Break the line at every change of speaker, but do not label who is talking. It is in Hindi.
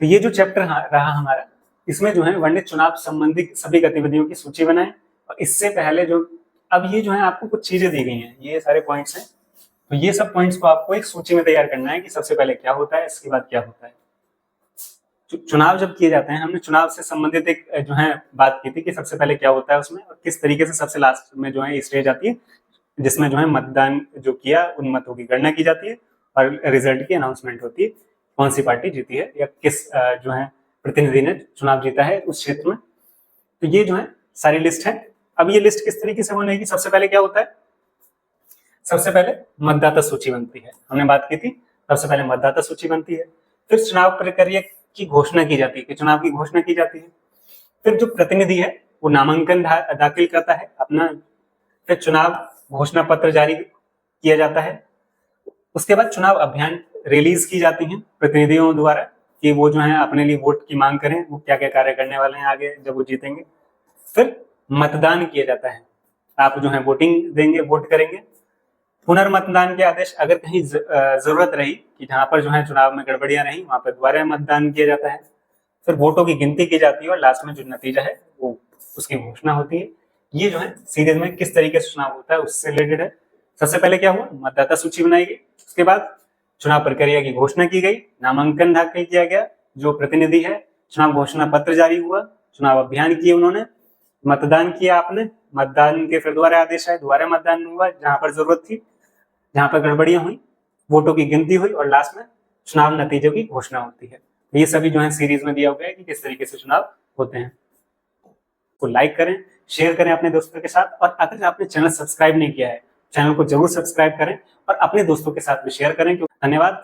तो ये जो चैप्टर रहा हमारा, इसमें जो है वर्णित चुनाव संबंधी सभी गतिविधियों की सूची बनाएं। और इससे पहले जो अब ये जो है आपको कुछ चीजें दी गई हैं, ये सारे पॉइंट्स हैं, तो ये सब पॉइंट्स को आपको एक सूची में तैयार करना है कि सबसे पहले क्या होता है, इसके बाद क्या होता है। चुनाव जब किए जाते हैं, हमने चुनाव से संबंधित एक जो है बात की थी कि सबसे पहले क्या होता है उसमें, और किस तरीके से सबसे लास्ट में जो है स्टेज आती है जिसमें जो है मतदान जो किया उन मतों की गणना की जाती है और रिजल्ट की अनाउंसमेंट होती है, कौन सी पार्टी जीती है या किस जो है प्रतिनिधि ने चुनाव जीता है उस क्षेत्र में। तो ये जो है सारी लिस्ट है। अब ये लिस्ट किस तरीके से बनेगी, सबसे पहले क्या होता है, सबसे पहले मतदाता सूची बनती है, हमने बात की थी, सबसे पहले मतदाता सूची बनती है, फिर चुनाव प्रक्रिया की घोषणा की जाती है कि चुनाव की घोषणा की जाती है, फिर जो प्रतिनिधि है वो नामांकन दाखिल करता है अपना, फिर चुनाव घोषणा पत्र जारी किया जाता है, उसके बाद चुनाव अभियान रिलीज की जाती है प्रतिनिधियों द्वारा कि वो जो है अपने लिए वोट की मांग करें, वो क्या क्या कार्य करने वाले हैं आगे जब वो जीतेंगे। फिर मतदान किया जाता है, आप जो है वोटिंग देंगे, वोट करेंगे। पुनर्मतदान के आदेश अगर कहीं जरूरत रही कि जहां पर जो है चुनाव में गड़बड़ियां रही, वहां पर दोबारा मतदान किया जाता है। फिर वोटों की गिनती की जाती है और लास्ट में जो नतीजा है वो उसकी घोषणा होती है। ये जो है सीरीज में किस तरीके से चुनाव होता है उससे रिलेटेड है। सबसे पहले क्या हुआ, मतदाता सूची बनाई गई, उसके बाद चुनाव प्रक्रिया की घोषणा की गई, नामांकन दाखिल किया गया, जो प्रतिनिधि है चुनाव घोषणा पत्र जारी हुआ, चुनाव अभियान किए उन्होंने, मतदान किया आपने, मतदान के फिर दोबारा आदेश आए, दोबारा मतदान हुआ जहां पर जरूरत थी, जहां पर गड़बड़ियां हुई, वोटों की गिनती हुई और लास्ट में चुनाव नतीजों की घोषणा होती है। ये सभी जो है सीरीज में दिया हुआ है कि किस तरीके से चुनाव होते हैं। को लाइक करें, शेयर करें अपने दोस्तों के साथ, और अगर आपने चैनल सब्सक्राइब नहीं किया है, चैनल को जरूर सब्सक्राइब करें और अपने दोस्तों के साथ भी शेयर करें। धन्यवाद।